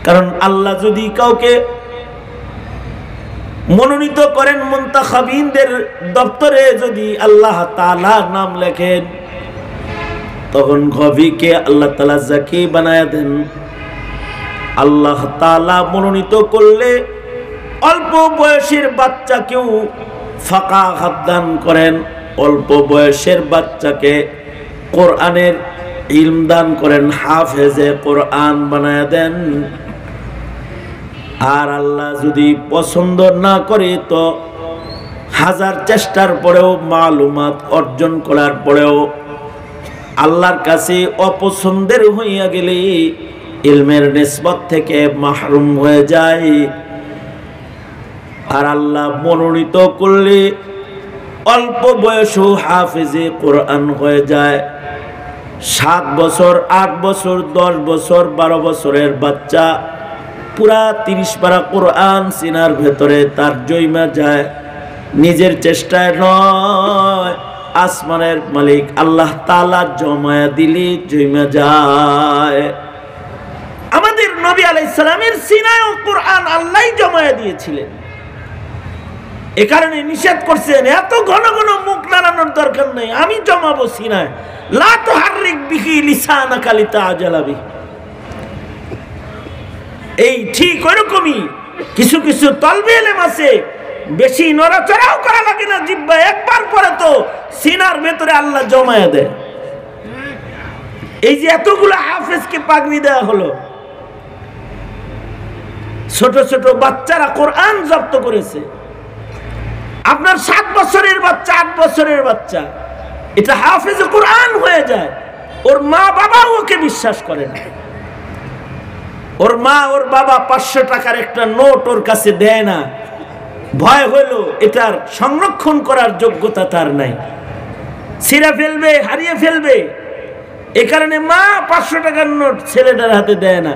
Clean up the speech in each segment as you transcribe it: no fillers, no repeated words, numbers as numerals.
কারণ আল্লাহ যদি কাউকে মনোনীত করেন, মুনতাখাবিনদের দপ্তরে যদি আল্লাহ তাআলা নাম লেখেন, তখন গভীকে আল্লাহ তাআলা জাকি বানায় দেন। আল্লাহ তাআলা মনোনীত করলে অল্প বয়সের বাচ্চাকেও ফাঁকা হাত দান করেন, অল্প বয়সের বাচ্চাকে কোরআনের ইলম দান করেন, হাফেজে কোরআন বানায় দেন। আর আল্লাহ যদি পছন্দ না করে তো হাজার চেষ্টার পরেও, মালুমাত অর্জন করার পরেও আল্লাহর কাছে অপছন্দের হইয়া গেলে ইলমের নিসবত থেকে মাহরুম হয়ে যায়। আর আল্লাহ মনোনীত করলে অল্প বয়সও হাফেজে কোরআন হয়ে যায়। 7 বছর, 8 বছর, 10 বছর, 12 বছরের বাচ্চা পুরা 30 পারা কোরআন সিনার ভেতরে তার জৈমা যায়। নিজের চেষ্টায় নয়, আসমানের মালিক আল্লাহ তাআলা জমায়া দিলে জৈমা যায়। আমাদের নবী আলাইহিস সালামের সিনায় কোরআন আল্লাহই জমায়া দিয়েছিলেন। এ কারণে নিষেধ করছেন, এত ঘন ঘন মুখ নাড়ানোর দরকার নেই, আমি জমাবো সিনায়। লা তুহাররিক বিহি লিসানাকা লিতাআজালা বিহি। এই ঠিক ওরকমই কিছু কিছু তলবে ইলম আছে, বেশি নড়াচড়াও করা লাগে না, জিহ্বা একবার পরে তো সিনার ভেতরে আল্লাহ জমায়া দেয়। এই যে এতগুলো হাফেজকে পাগড়ি দেওয়া হলো, ছোট ছোট বাচ্চারা কোরআন জব্দ করেছে। আপনার 7 বছরের বাচ্চা, 8 বছরের বাচ্চা, এটা হাফেজে কোরআন হয়ে যায়। ওর মা বাবাও ওকে বিশ্বাস করে না। ওর মা ওর বাবা 500 টাকার একটা নোট ওর কাছে দেয় না, ভয় হলো এটার সংরক্ষণ করার যোগ্যতা তার নাই, ছিঁড়ে ফেলবে, হারিয়ে ফেলবে। এ কারণে মা 500 টাকার নোট ছেলেটার হাতে দেয় না,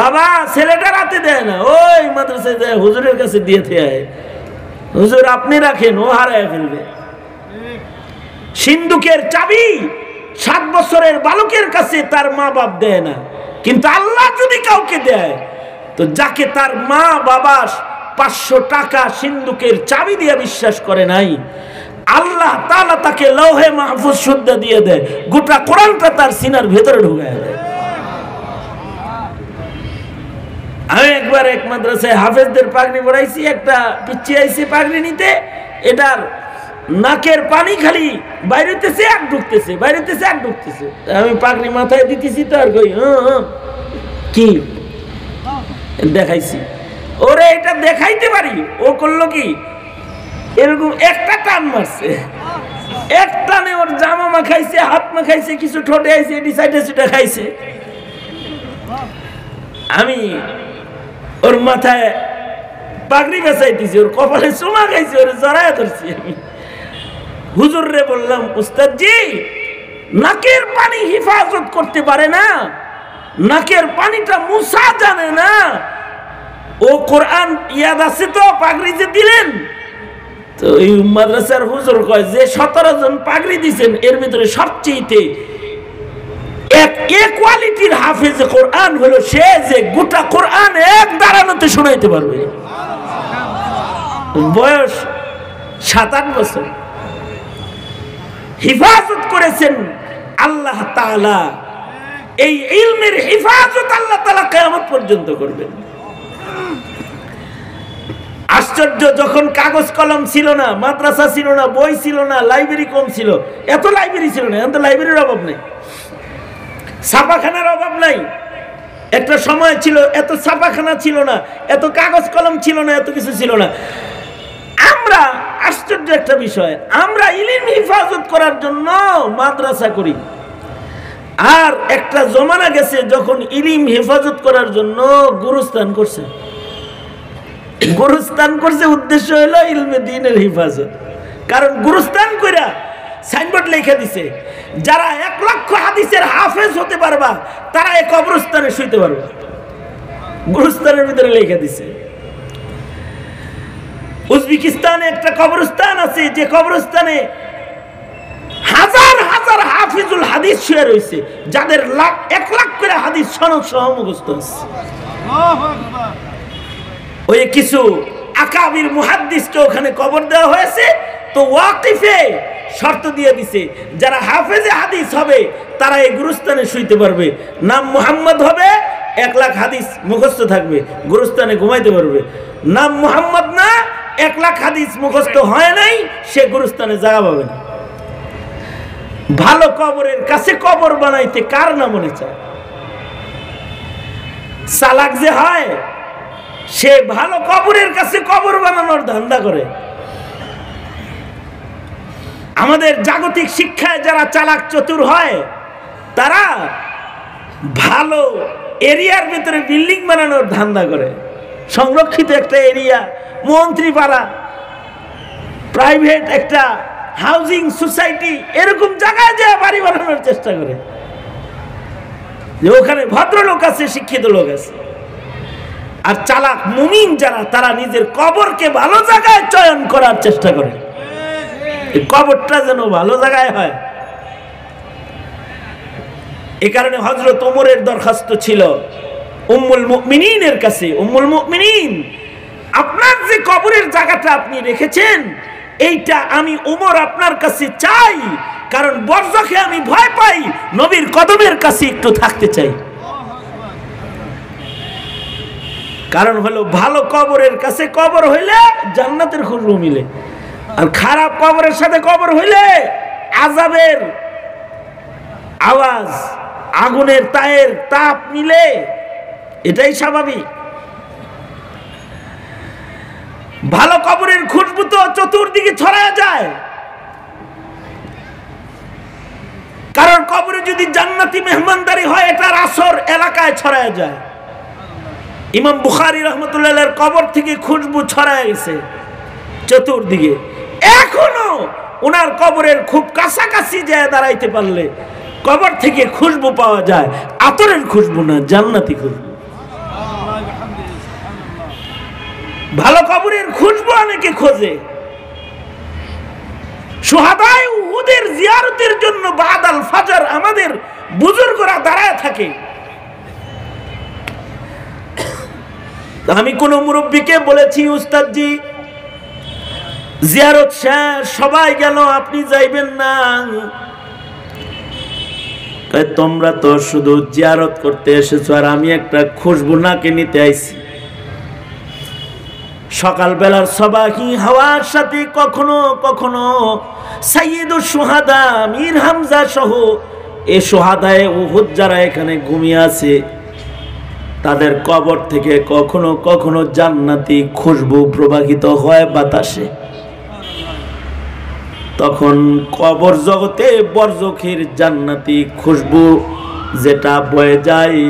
বাবা ছেলেটার হাতে দেয় না, ওই মাদ্রাসায় যায় হুজুরের কাছে দিয়ে থাকে, হুজুর আপনি রাখেন, ও হারায় ফেলবে। সিন্ধুকের চাবি 7 বছরের বালকের কাছে তার মা বাপ দেয় না, কিন্তু আল্লাহ যদি কাউকে দেয় তো যাকে তার মা বাবা 500 টাকা সিন্ধুকের চাবি দিয়ে বিশ্বাস করে নাই, আল্লাহ তাআলা তাকে লৌহে মাহফুজ শুদ্ধ দিয়ে দেয়, গোটা কোরআনটা তার সিনার ভেতরে ঢুকায় দেয়। আমি একবার এক মাদ্রাসায় হাফেজদের পাগড়ি পড়াইছি, একটা পিচ্ছি আইছে পাগড়ি নিতে, এটার নাকের পানি খালি বাইরেতেছে আর ঢুকতেছে, বাইরেতেছে আর ঢুকতেছে। আমি পাগড়ি মাথায় দিতেছি তো আর কই কি দেখাইছি, ওরে এটা দেখাইতে পারি। ও করলো কি, এরকম একটা টান মারছে, এক টানে ওর জামা মাখাইছে, হাত মাখাইছে, কিছু ঠোঁটে আইছে, এটি সাইডে সেটা খাইছে। আমি ওর মাথায় পাগড়ি বেচাইতেছি, ওর কপালে চুমা খাইছি, ওর জড়ায় ধরছি। আমি হুজুর রে বললাম, উস্তাদ জি, নাকের পানি হিফাজত করতে পারে না, নাকের পানিটা মুসা জানে না, ও কোরআন ইয়াদ আছে তো পাগড়ি যে দিলেন? তো এই মাদ্রাসার হুজুর কয় যে 17 জন পাগড়ি দিয়েছেন এর ভিতরে সবচেয়ে এক কোয়ালিটির হাফেজ কোরআন হলো সে যে গোটা কোরআন এক দাঁড়ানোতে শোনাইতে পারবে। বয়স 7-8 বছর, হিফাজত করেছেন আল্লাহ তাআলা। এই ইলমের হিফাজত আল্লাহ তাআলা কিয়ামত পর্যন্ত করবেন। আশ্চর্য, যখন কাগজ কলম ছিল না, মাদ্রাসা ছিল না, বই ছিল না, লাইব্রেরি কম ছিল, এত লাইব্রেরি ছিল না, এখন তো লাইব্রেরির অভাব নেই, ছাপাখানার অভাব নাই। একটা সময় ছিল এত ছাপাখানা ছিল না, এত কাগজ কলম ছিল না, এত কিছু ছিল না। আমরা আশ্চর্য একটা বিষয়, আমরা ইলম হিফাজত করার জন্য মাদ্রাসা করি, আর একটা জমানা গেছে যখন ইলম হেফাজত করার জন্য গুরুস্থান করছে। গুরুস্থান করছে উদ্দেশ্য হলো ইলমে দ্বীনের হেফাজত। কারণ গুরুস্থান কইরা সাইনবোর্ড লিখে দিছে, যারা 1 লক্ষ হাদিসের হাফেজ হতে পারবা তারা এই কবরস্থানে শুইতে পারবে। গুরুস্থানের ভিতরে লিখে দিছে। উজবেকিস্তানে একটা কবরস্থান আছে, যে কবরস্থানে হাজার হাজার হাফিজুল হাদিস শুয়ে রয়েছে, যাদের 1 লাখ করে হাদিস সনদ সহ মুখস্থ আছে। ওই কিছু আকাবির মুহাদ্দিসকে ওখানে কবর দেওয়া হয়েছে। তো ওয়াকিফে শর্ত দিয়ে দিছে, যারা হাফেজে হাদিস হবে তারা এই গুরুস্থানে শুইতে পারবে। নাম মুহাম্মদ হবে, 1 লাখ হাদিস মুখস্থ থাকবে, গুরুস্থানে ঘুমাইতে পারবে। নাম মুহাম্মদ না, 1 লাখ হাদিস মুখস্থ হয় নাই, সে গুরুস্থানে জায়গা পাবে না। ভালো কবরের কাছে কবর বানাইতে কার না মনে চায়? চালাক যে হয় সে ভালো কবরের কাছে কবর বানানোর ধান্দা করে। আমাদের জাগতিক শিক্ষায় যারা চালাক চতুর হয় তারা ভালো এরিয়ার ভিতরে বিল্ডিং বানানোর ধান্দা করে। সংরক্ষিত একটা এরিয়া, মন্ত্রীপাড়া, প্রাইভেট একটা হাউজিং সোসাইটি, এরকম জায়গায় যায় বাড়ি বানানোর চেষ্টা করে যে ওখানে ভদ্রলোক আছে, শিক্ষিত লোক আছে। আর চালাক মুমিন যারা, তারা নিজের কবরকে ভালো জায়গায় চয়ন করার চেষ্টা করে, কবরটা যেন ভালো জায়গায় হয়। এ কারণে হযরত ওমরের দরখাস্ত ছিল উম্মুল মুমিনিনের কাছে, উম্মুল মুমিনিন, আপনার যে কবরের জায়গাটা আপনি রেখেছেন এইটা আমি ওমর আপনার কাছে চাই, কারণ বরজখে আমি ভয় পাই, নবীর কদমের কাছে একটু থাকতে চাই। কারণ হলো ভালো কবরের কাছে কবর হইলে জান্নাতের খুশবু মিলে, আর খারাপ কবরের সাথে কবর হইলে আযাবের আওয়াজ, আগুনের তায়ের তাপ মিলে, এটাই স্বাভাবিক। ভালো কবরের খুশবু তো চতুর্দিকে ছড়ায় যায়, কারণ কবরে যদি জান্নাতি মেহমানদারি হয় এটার আসর এলাকায় ছড়ায় যায়। ইমাম বুখারী রাহমাতুল্লাহ আলাইহির কবর থেকে খুশবু ছড়ায় গেছে চতুর্দিকে। এখনো ওনার কবরের খুব কাছাকাছি যায় দাঁড়াইতে পারলে কবর থেকে খুশবু পাওয়া যায়, আতরের খুশবু না, জান্নাতি খুশবু। ভালো কবরের খুশবু অনেকে খোঁজে। শুহাদায়ে উহুদের জিয়ারতের জন্য বাদাল ফজর আমাদের বুজুর্গরা দাঁড়ায় থাকে। আমি কোন মুরব্বীকে বলেছি, উস্তাদজি জিয়ারত শেষ, সবাই গেল, আপনি যাইবেন না? তোমরা তো শুধু জিয়ারত করতে এসেছো, আর আমি একটা খুশবু নাকে নিতে আইছি। সকালবেলার সবাহি হাওয়ার সাথে কখনো কখনো সাইয়্যিদুশ শুহাদা মীর হামজা সহ এ শুহাদায়ে উহুদ যারা এখানে ঘুমিয়ে আছে তাদের কবর থেকে কখনো কখনো জান্নাতি খুশবু প্রবাহিত হয় বাতাসে। তখন কবর জগতে বরজখের জান্নাতি খুশবু যেটা বয়ে যায়,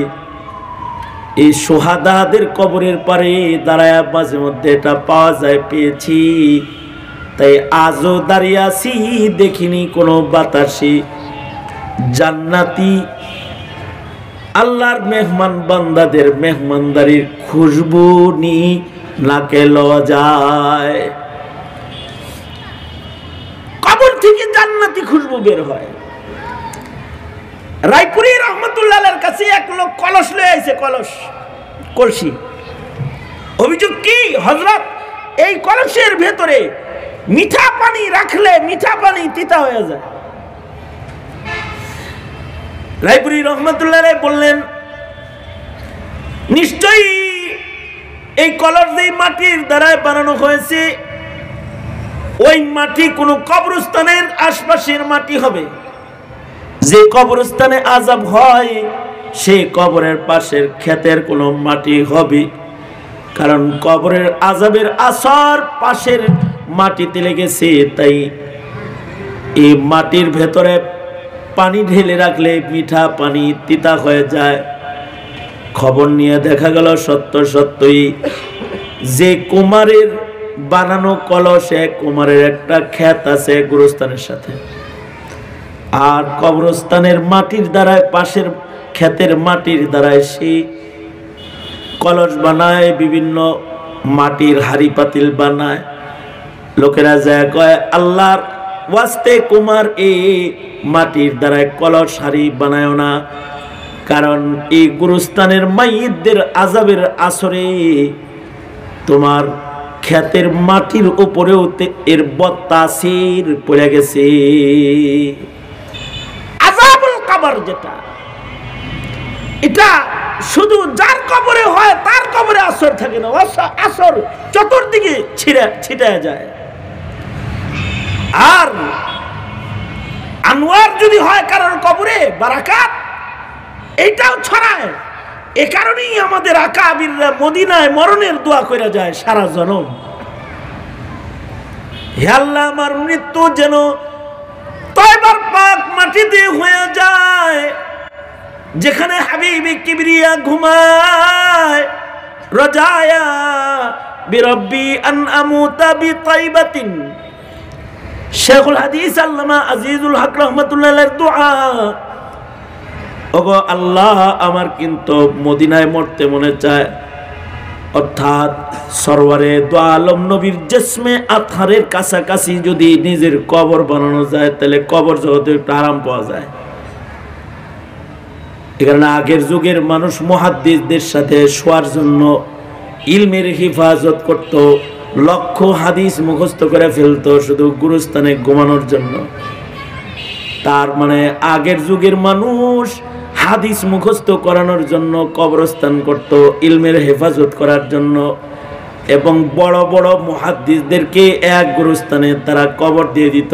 এই শুহাদাদের কবরের পারে দাঁড়ায় মাঝে মধ্যে এটা পাওয়া যায়, পেয়েছি। তাই আজও দাঁড়িয়ে আছি, দেখিনি কোনো বাতাসে জান্নাতি আল্লাহর মেহমান বান্দাদের মেহমানদারির খুশবু নি নাকে লওয়া যায়। কবর থেকে জান্নাতি খুশবু বের হয়। রায়পুরী রহমতুল্লাহ আলাইহির কাছে এক লোক কলস লয়ে আইছে, কলসি। অভিযোগ কি, হযরত এই কলসের ভেতরে মিঠা পানি রাখলে মিঠা পানি তিতা হয়ে যায়। রায়পুরী রহমতুল্লাহ আলাইহি বললেন, নিশ্চয়ই এই কলস যেই মাটির দ্বারা বানানো হয়েছে ওই মাটি কোনো কবরস্থানের আশপাশের মাটি হবে। যে কবরস্থানে আযাব হয় সে কবরের পাশের ক্ষেতের কোনো মাটি হবে, কারণ কবরের আযাবের আসর পাশের মাটিতে লেগেছে। তাই এই মাটির ভেতরে পানি ঢেলে রাখলে মিঠা পানি তিতা হয়ে যায়। খবর নিয়ে দেখা গেল সত্যই যে কুমারের বানানো কলসে কুমারের একটা ক্ষেত আছে গুরুস্থানের সাথে, আর কবরস্থানের মাটির দ্বারায় পাশের ক্ষেতের মাটির দ্বারায় সেই কলস বানায়, বিভিন্ন মাটির হাড়ি পাতিল বানায়। লোকেরা যায় কয়, আল্লাহর ওয়াস্তে কুমার এই মাটির দ্বারায় কলস হাড়ি বানায় না, কারণ এই গুরুস্থানের মাইয়িতদের আযাবের আসরে তোমার ক্ষেতের মাটির উপরেও এর বত্তাসির পড়ে গেছে। আযাবুল কবর যেটা, এটা শুধু যার কবরে হয় তার কবরে আসর থাকে না, আসর চতুর্দিকে ছিটায় যায়। আর আনোয়ার যদি হয় কারোর কবরে বারাকাত এইটাও ছড়ায়। এ কারণেই আমাদের আকাবিররা মদিনায় মরণের দোয়া করে যায় সারা জনম, হে আল্লাহ আমার মৃত্যু যেন তয়বার পাক মাটিতে হয়ে যায়, যেখানে হাবিবে কিবরিয়া ঘুমায়। রাজায়া বিরব্বি আন আমুতা বিতাইবাতিন, শেখুল হাদিস আল্লামা আজিজুল হক রাহমাতুল্লাহ আলাইহির দোয়া। ওগো আল্লাহ আমার কিন্তু মদিনায় মরতে মনে চায়, অর্থাৎ সরওয়ারে দো আলম নবীর জিসমে আতহারের কাছাকাছি যদি নিজের কবর বানানো যায় তাহলে কবর জগতে একটু আরাম পাওয়া যায়। এখানে আগের যুগের মানুষ মুহাদ্দিসদের সাথে শোয়ার জন্য ইলমের হিফাজত করত, লক্ষ হাদিস মুখস্থ করে ফেলতো শুধু গুরুস্থানে ঘুমানোর জন্য। তার মানে আগের যুগের মানুষ হাদিস মুখস্থ করানোর জন্য কবরস্থান করত, ইলমের হেফাজত করার জন্য। এবং বড় বড় মুহাদ্দিসদেরকে এক গুরুস্থানে তারা কবর দিয়ে দিত।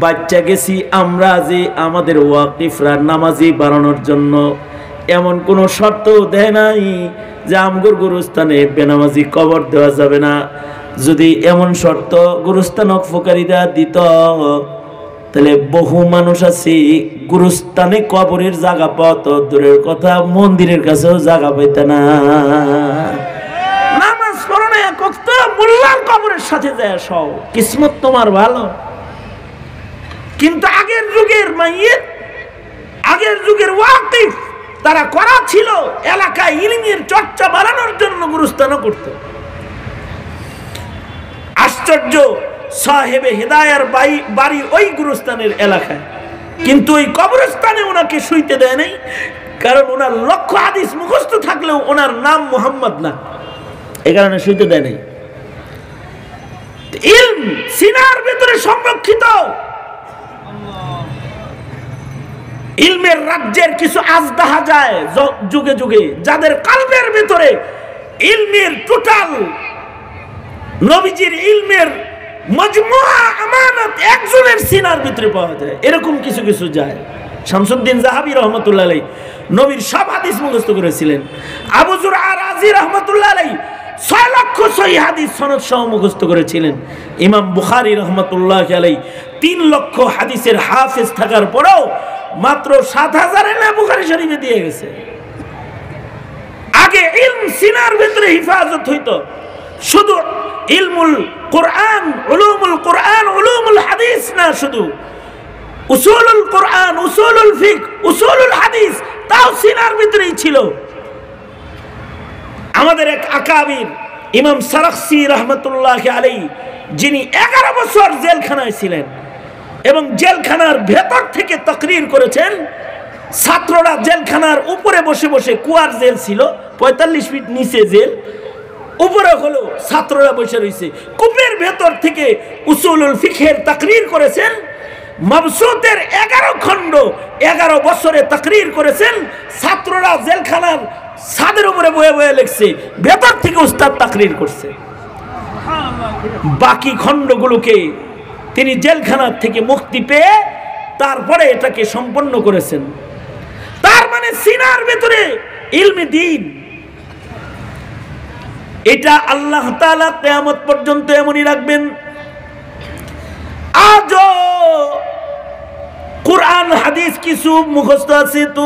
বাচ্চা গেছি আমরা যে আমাদের ওয়াকিফরা নামাজি বানানোর জন্য, এমন কোনো শর্ত দেয় নাই যে আমগুর গুরুস্থানে বেনামাজি কবর দেওয়া যাবে না। যদি এমন শর্ত গুরুস্থানক ফোকারিরা দিত তাহলে বহু মানুষ আছে গুরুস্থানে কবরের জায়গা পাওয়াত দূরের কথা, মন্দিরের কাছেও জায়গা পাইত না। নামাজ পড়নে কত মোল্লার কবরের সাথে যায় সব, কিসমত তোমার ভালো। কিন্তু আগের যুগের মাইয়িত, আগের যুগের ওয়াকিফ তারা করা ছিল এলাকায় ইলমের চর্চা বাড়ানোর জন্য গুরুস্থানও করত। আশ্চর্য, সাহেবে হেদায়ার বাড়ি ওই গুরুস্থানের এলাকায়, কিন্তু ওই কবরস্থানে ওনাকে শুইতে দেয় নাই, কারণ ওনার লক্ষ হাদিস মুখস্থ থাকলেও ওনার নাম মুহাম্মদ না, এই কারণে শুইতে দেয় নাই। ইলম সিনার ভিতরে সংরক্ষিত। ইলমের রাজ্যের কিছু আজ দেখা যায় যুগে যুগে, যাদের কালবের ভিতরে ইলমের টোটাল নবীজির ইলমের মজমুআ আমানত একজনের সিনার ভিতরে পাওয়া যায়, এরকম কিছু কিছু যায়। শামসুদ্দিন জাহাবী রহমতুল্লাহ আলাইহি নবীর সব হাদিস মুখস্থ করেছিলেন। আবু যুরআ রাজি রহমতুল্লাহ আলাইহি 6 লক্ষ সহিহ হাদিস সনদ সহ মুখস্থ করেছিলেন। ইমাম বুখারী রহমতুল্লাহ আলাইহি 3 লক্ষ হাদিসের হাফেজ থাকার পরেও মাত্র 7000 না বুখারী শরীফে দিয়ে গেছে। আগে ইলম সিনার ভিতরে হিফাজত হইতো, শুধু ইলমুল কোরআন, উলুমুল হাদিস না, শুধু উসুলুল কোরআন, উসুলুল ফিকহ, উসুলুল হাদিস তাও সিনার ভিতরেই ছিল। আমাদের এক আকাবির ইমাম সারাখসি রহমতুল্লাহ আলাইহি, যিনি 11 বছর জেলখানায় ছিলেন এবং জেলখানার ভেতর থেকে তাকরীর করেছেন। ছাত্ররা জেলখানার উপরে বসে বসে, কুয়ার জেল ছিল, 45 ফিট নিচে জেল, উপরে হলো ছাত্ররা বসে রয়েছে, কূপের ভেতর থেকে উসুলুল ফিকহের তাকরীর করেছেন। মাবসুতের 11 খণ্ড 11 বছরে তাকরীর করেছেন। ছাত্ররা জেলখানার ছাদের উপরে বয়ে বয়ে লিখছে, ভেতর থেকে উস্তাদ তাকরীর করছে। বাকি খণ্ডগুলোকে তিনি জেলখানার থেকে মুক্তি পেয়ে তারপরে এটাকে সম্পন্ন করেছেন। তার মানে সিনার ভিতরে ইলমে দ্বীন, এটা আল্লাহ তাআলা কিয়ামত পর্যন্ত এমনই রাখবেন। আজও কোরআন হাদিস কিছু মুখস্থ আছে, তো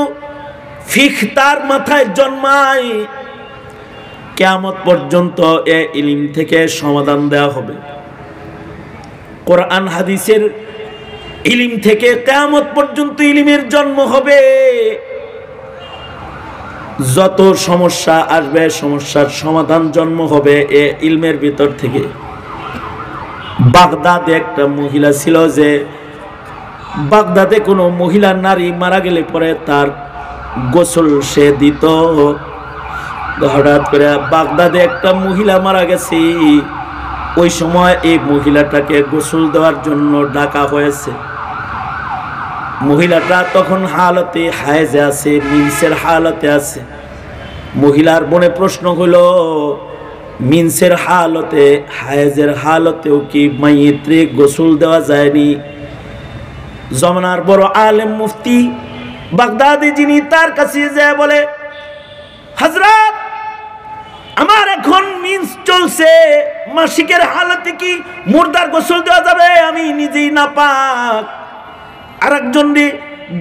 ফিকহ তার মাথায় জন্মায়, কিয়ামত পর্যন্ত এ ইলম থেকে সমাধান দেওয়া হবে। কোরআন হাদিসের ইলম থেকে কিয়ামত পর্যন্ত ইলমের জন্ম হবে। যত সমস্যা আসবে সমস্যার সমাধান জন্ম হবে এ ইলমের ভিতর থেকে। বাগদাদে একটা মহিলা ছিল, যে বাগদাদে কোনো মহিলা নারী মারা গেলে পরে তার গোসল সে দিত। হঠাৎ করে বাগদাদে একটা মহিলা মারা গেছে, ওই সময় এই মহিলাটাকে গোসল দেওয়ার জন্য ডাকা হয়েছে। মহিলাটা তখন হালতে হায়েজে আছে, মিন্সের হালতে আছে। মহিলার মনে প্রশ্ন হলো, মিন্সের হালতে হায়েজের হালতেও কি মাইয়িত্রে গোসল দেওয়া যায়নি? জমানার বড় আলেম মুফতি বাগদাদি যিনি, তার কাছে যায় বলে, হযরত আমার এখন মিন্স চলছে, মাসিকের হালতে কি মুর্দার গোসল দেওয়া যাবে? আমি নিজেই নাপাক, আরেকজনকে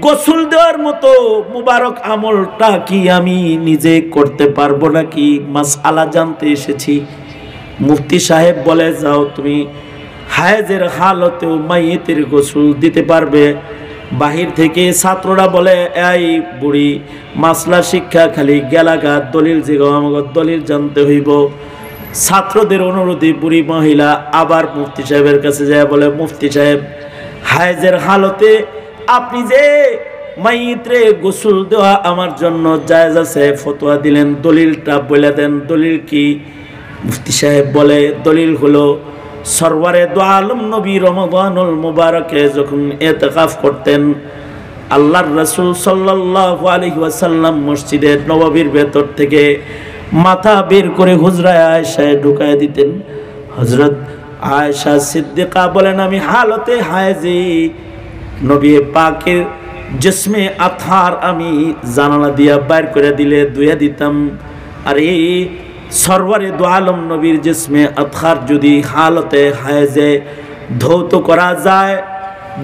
গোসল দেওয়ার মতো মুবারক আমলটা কি আমি নিজে করতে পারবো নাকি? মাসআলা জানতে এসেছি। মুফতি সাহেব বলে, যাও তুমি হায়েজের হালতেও মাইয়িতের গোসল দিতে পারবে। বাহির থেকে ছাত্ররা বলে, এই বুড়ি মাসলা শিক্ষা খালি গেলাগা, দলিল জিগাও, আমাকে দলিল জানতে হইব। ছাত্রদের অনুরোধে বুড়ি মহিলা আবার মুফতি সাহেবের কাছে যায়, বলে, মুফতি সাহেব, হায়েজের হালতে আপনি যে মাইয়িত্রে গোসল দেওয়া আমার জন্য জায়েজ আছে, ফতোয়া দিলেন, দলিলটা বলে দেন, দলিল কি? মুফতি সাহেব বলে, দলিল হলো সরওয়ারে দু আলম নবী রমাদানুল মুবারকে যখন ইতিকাফ করতেন, আল্লাহর রাসূল সাল্লাল্লাহু আলাইহি ওয়াসাল্লাম মসজিদে নববীর ভেতর থেকে মাথা বের করে হুজরায়ে আয়েশায় ঢুকায় দিতেন। হযরত আয়েশা সিদ্দিকা বলেন, আমি হালতে হায়েজে নবী পাকের জিসমে আতহার আমি জানালা দিয়া বাইর করে দিলে ধুয়ে দিতাম। আর এই সরওয়ারে দু আলম নবীর জিসমে আতহার যদি হালতে হায়েজে ধৌত করা যায়,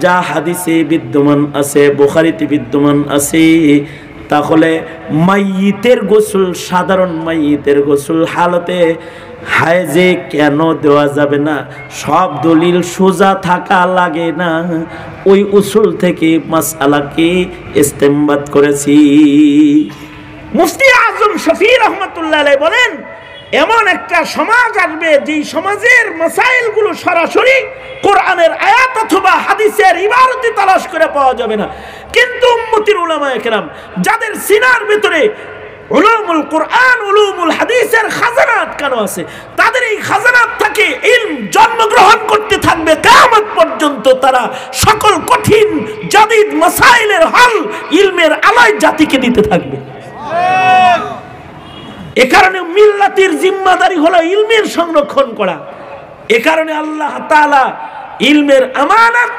যা হাদিসে বিদ্যমান আছে, বুখারীতে বিদ্যমান আছে, তাহলে মাইয়িতের গোসল, সাধারণ মাইয়িতের গোসল হালতে হায়েজে কেন দেওয়া যাবে না? সব দলিল সোজা থাকা লাগে না, ওই উসুল থেকে মাসআলাকে ইস্তেমবাদ করেছি। মুফতি আজম শফি রহমাতুল্লাহ আলাইহি বলেন, এমন একটা সমাজ আসবে যেই সমাজের মাসাইলগুলো সরাসরি কোরআনের আয়াত অথবা হাদিসের ইবারতে তালাশ করে পাওয়া যাবে না, কিন্তু উম্মতের উলামায়ে কেরাম যাদের সিনার ভিতরে উলুমুল কোরআন, উলুমুল হাদিসের খাজানা আটকানো আছে, তাদের এই খাজানাত থেকে ইলম জন্মগ্রহণ করতে থাকবে কিয়ামত পর্যন্ত। তারা সকল কঠিন জাদিদ মাসাইলের হল ইলমের আলোয় জাতিকে দিতে থাকবে। এ কারণে মিল্লাতের জিম্মাদারি হলো ইলমের সংরক্ষণ করা। এ কারণে আল্লাহ তাআলা ইলমের আমানত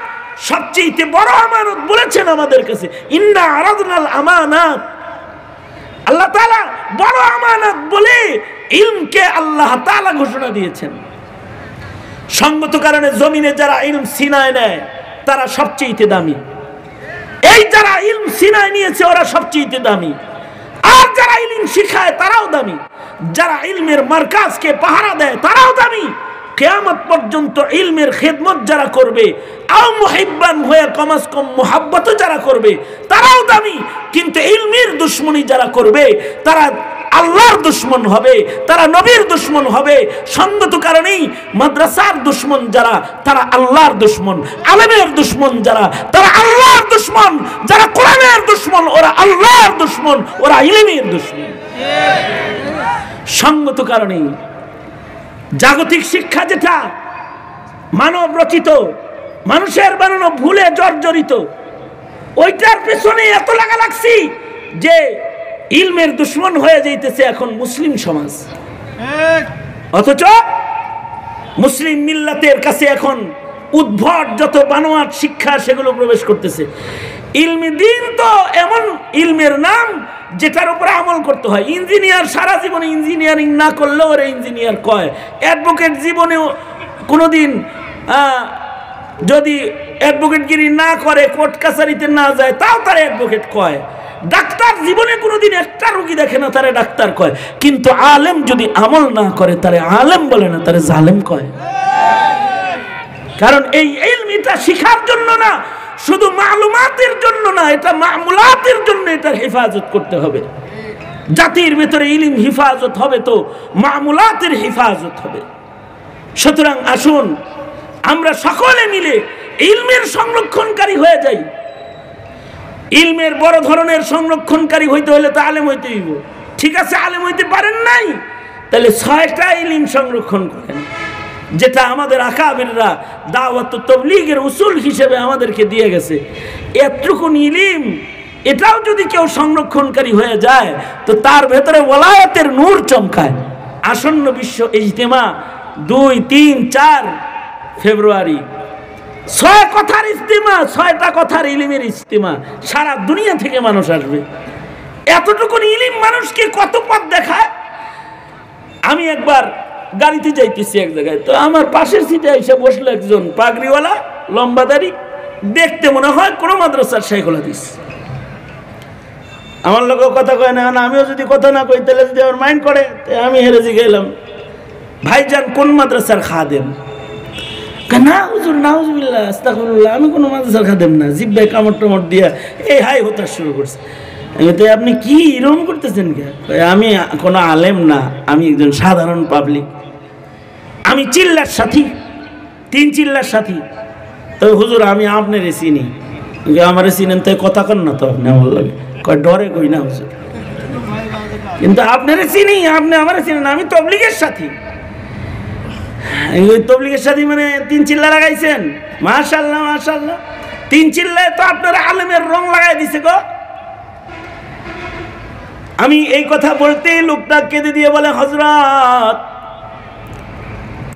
সবচেয়ে বড় আমানত বলেছেন আমাদের কাছে, ইন্না আরাদনাল আমানাত। আল্লাহ তাআলা বড় আমানত বলে ইলমকে আল্লাহ তাআলা ঘোষণা দিয়েছেন। সঙ্গত কারণে জমিনে যারা ইলম সিনায় নেয় তারা সবচেয়ে দামি। এই যারা ইলম সিনায় নিয়েছে ওরা সবচেয়ে দামি, আর যারা ইলম শিখায় তারাও দামি, যারা ইলমের মারকাজকে পাহারা দেয় তারাও দামি। কিয়ামত পর্যন্ত ইলমের খেদমত যারা করবে, আও মুহিব্বান হয়ে কমাস কম মুহাব্বত যারা করবে তারাও দামি। কিন্তু ইলমের দুশমনী যারা করবে তারা আল্লাহর দুশমন হবে, তারা নবীর দুশমন হবে। সঙ্গত কারণেই মাদ্রাসার দুশমন যারা তারা আল্লাহর দুশমন, আলেমের দুশমন যারা তারা আল্লাহর দুশমন, যারা কোরআনের দুশমন ওরা আল্লাহর দুশমন, ওরা ইলমের দুশমন। সঙ্গত কারণেই জাগতিক শিক্ষা যেটা মানব রচিত, মানুষের বানানো ভুলে জর্জরিত, ওইটার পেছনে এত লাগা লাগছি যে ইলমের দুশমন হয়ে যাইতেছে এখন মুসলিম সমাজ। অথচ মুসলিম মিল্লাতের কাছে এখন উদ্ভট যত বানোয়াট শিক্ষা সেগুলো প্রবেশ করতেছে। ইলমি দিন তো এমন ইলমের নাম যেটার উপরে আমল করতে হয়। ইঞ্জিনিয়ার সারা জীবনে ইঞ্জিনিয়ারিং না করলেও ওরা ইঞ্জিনিয়ার কয়। অ্যাডভোকেট জীবনেও কোনোদিন যদি অ্যাডভোকেটগিরি না করে, কোর্ট কাছারিতে না যায়, তাও তারা অ্যাডভোকেট কয়। ডাক্তার জীবনে কোনোদিন একটা রোগী দেখে না, তারা ডাক্তার কয়। কিন্তু আলেম যদি আমল না করে তারা আলেম বলে না, তারা জালেম কয়। কারণ এই ইলমিটা শিখার জন্য না, শুধু মালুমাতের জন্য না, এটা মামুলাতের জন্য এটার হেফাজত করতে হবে। জাতির ভেতরে ইলম হেফাজত হবে তো মামুলাতের হেফাজত হবে। সুতরাং আসুন আমরা সকলে মিলে ইলমের সংরক্ষণকারী হয়ে যাই। ইলমের বড় ধরনের সংরক্ষণকারী হইতে হলে তো আলেম হইতে হইব। ঠিক আছে, আলেম হইতে পারেন নাই, তাহলে 6টা ইলম সংরক্ষণ করেন, যেটা আমাদের আকাবিররা দাওয়াত তাবলীগের উসুল হিসেবে আমাদেরকে দিয়ে গেছে। এতটুকুন ইলম এটাও যদি কেউ সংরক্ষণকারী হয়ে যায় তো তার ভেতরে ওলায়াতের নূর চমকায়। আসন্ন বিশ্ব ইজতেমা 2, 3, 4 ফেব্রুয়ারি, 6 কথার ইজতেমা, 6টা কথার ইলমের ইজতেমা, সারা দুনিয়া থেকে মানুষ আসবে। এতটুকুন ইলম মানুষকে কত পথ দেখায়। আমি একবার গাড়িতে যাইতেছি এক জায়গায়, তো আমার পাশের সিটে এসে বসলো একজন পাগড়িওয়ালা, লম্বা দাড়ি, দেখতে মনে হয় কোন মাদ্রাসার শাইখুল হাদিস। আমার লোকেও কথা কয় না, আমিও যদি কথা না কই তাহলে যদি আমার মাইন্ড করে, আমি হেরে গেলাম, ভাইজান কোন মাদ্রাসার খাদেম? না হুজুর, নাউজুবিল্লাহ, আস্তাগফিরুল্লাহ, আমি কোনো মাদ্রাসার খাদেম না। জিব্বাই কামড় টামড় দিয়া এই হাই হতে শুরু করছে। আপনি কি এরকম করতেছেন? আমি কোনো আলেম না, আমি একজন সাধারণ পাবলিক, আমি চিল্লার সাথী, 3 চিল্লার সাথী। তবে হুজুর আমি আপনার চিনি, আমার চিনেন তো কথা কন না তো আপনি আমার লাগে, কয় ডরে কই না হুজুর, কিন্তু আপনার চিনি, আপনি আমার চিনেন, আমি তবলিগের সাথী। তবলিগের সাথী মানে 3 চিল্লা লাগাইছেন? মাশাআল্লাহ মাশাআল্লাহ, 3 চিল্লায় তো আপনার আলেমের রং লাগাই দিছে গো। আমি এই কথা বলতে লোকটা কেঁদে দিয়ে বলে, হযরত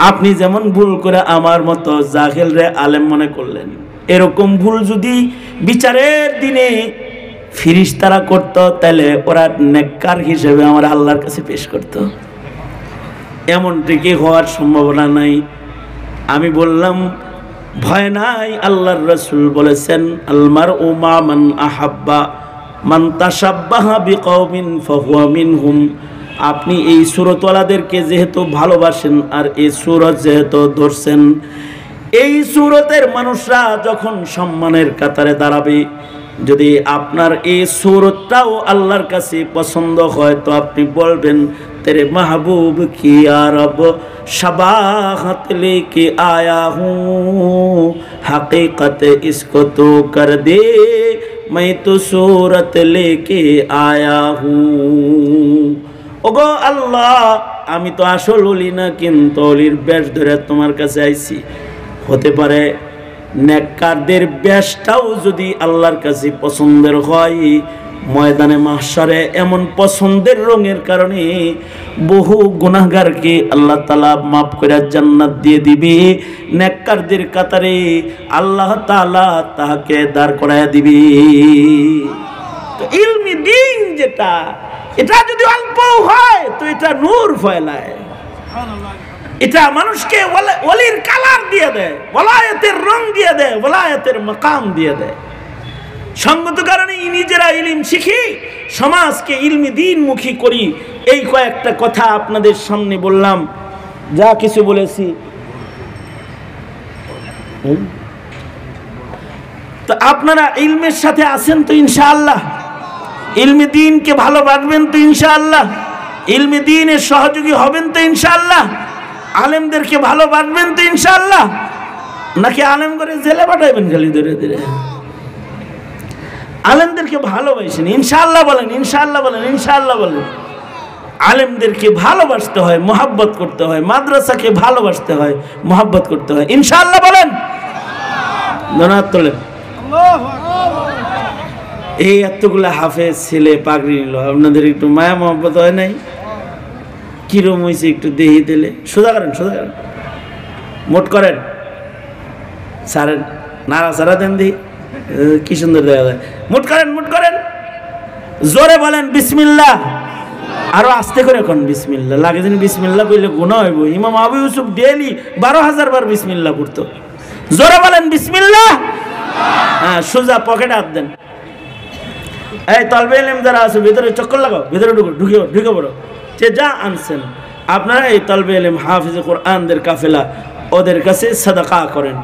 আপনি যেমন ভুল করে আমার মতো জাহেল রে আলেম মনে করলেন, এরকম ভুল যদি বিচারের দিনে ফেরেশতারা করত, তাহলে ওরা নেককার হিসেবে আমার আল্লাহর কাছে পেশ করত। এমনটি কি হওয়ার সম্ভাবনা নাই? আমি বললাম ভয় নাই, আল্লাহর রাসূল বলেছেন আল মারউ মা মান আহাব্বা মান তাশাব্বাহা বিকওমিন ফাহুয়া মিনহুম। আপনি এই সূরতওয়ালাদেরকে যেহেতু ভালোবাসেন আর এই সূরত যেহেতু ধরছেন, এই সূরতের মানুষরা যখন সম্মানের কাতারে দাঁড়াবে, যদি আপনার এই সূরতটাও আল্লাহর কাছে পছন্দ হয় তো আপনি বলবেন তেরে মাহবুব কি আরব শবাহত লেকে আয়া হুঁ, হकीकत इसको तो कर दे मैं तो सूरत लेके आया हूँ। ওগো আল্লাহ, আমি তো আসল ওলি না, কিন্তু ওলির বেশ ধরে তোমার কাছে আইছি। হতে পারে নেককারদের বেশটাও যদি আল্লাহর কাছে পছন্দের হয়, ময়দানে মাহশারে এমন পছন্দের রঙের কারণে বহু গুনাহগারকে আল্লাহ তাআলা মাফ করে জান্নাত দিয়ে দিবে। নেককারদের কাতারে আল্লাহ তাআলা তাকে দাঁড় করায় দিবে। তো ইলমি দ্বীন যেটা, এটা যদি অল্প হয় তো এটা নূর ফয়লায়, এটা মানুষকে ওলির কালার দিয়ে দেয়, ওলায়াতের রং দিয়ে দেয়, ওলায়াতের মাকাম দিয়ে দেয়। সঙ্গত কারণে নিজেরা ইলম শিখি, সমাজকে ইলমি দ্বীনমুখী করি। এই কয়েকটা কথা আপনাদের সামনে বললাম, যা কিছু বলেছি। তো আপনারা ইলমের সাথে আছেন তো ইনশাআল্লাহ? ইলমি দ্বীনকে ভালোবাসবেন তো ইনশাআল্লাহ? ইলমি দ্বীনের সহযোগী হবেন তো ইনশাআল্লাহ? আলেমদেরকে ভালোবাসবেন তো ইনশাআল্লাহ? নাকি আলেম করে জেলে পাঠাইবেন খালি ধরে ধরে? আলেমদেরকে ভালোবাসেন ইনশাআল্লাহ বলেন, ইনশাআল্লাহ বলেন, ইনশাআল্লাহ বলেন। আলেমদেরকে ভালোবাসতে হয়, মহব্বত করতে হয়, মাদ্রাসাকে ভালোবাসতে হয়, মহব্বত করতে হয়। ইনশাআল্লাহ বলেন, ধন্যবাদ তোলেন। এই এতগুলা হাফেজ ছেলে পাগড়ি নিল, আপনাদের একটু মায়া মহব্বত হয় নাই? কিরম হয়েছে একটু দেহি দিলে? সোজা করেন, সোজা করেন, মোট করেন, সারেন, নাড়া সারা দেন দিই, কি সুন্দর দেখা যায়। মুট করেন, মুট করেন, জোরে বলেন বিসমিল্লাহ, আরো আস্তে করে কোন বিসমিল্লাহ। লাগে দিন বিসমিল্লাহ কইলে গুনাহ হইব। ইমাম আবু ইউসুফ ডেইলি 12,000 বার বিসমিল্লাহ পড়তো। জোরে বলেন বিসমিল্লাহ। হ্যাঁ, সোজা পকেটে হাত দেন। এই তালবে ইলম যারা আছে ভিতরে চক্কর লাগাও, ভিতরে ঢুকে পড়ো। যে যা আনছেন আপনারা এই তালবে ইলম হাফিজ কোরআনদের কাফেলা, ওদের কাছে সাদাকা করেন।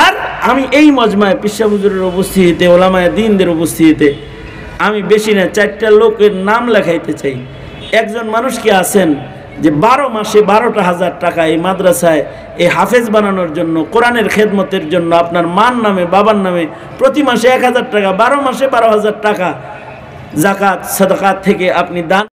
আর আমি এই মজমায় পিসা হুজুরের উপস্থিতিতে, ওলামায়ে দ্বীনদের উপস্থিতিতে আমি বেশি না 4টা লোকের নাম লেখাইতে চাই। একজন মানুষ কি আছেন যে 12 মাসে 12,000 টাকা এই মাদ্রাসায় এই হাফেজ বানানোর জন্য, কোরআনের খেদমতের জন্য আপনার মার নামে বাবার নামে প্রতি মাসে 1,000 টাকা, 12 মাসে 12,000 টাকা জাকাত সাদাকাত থেকে আপনি দান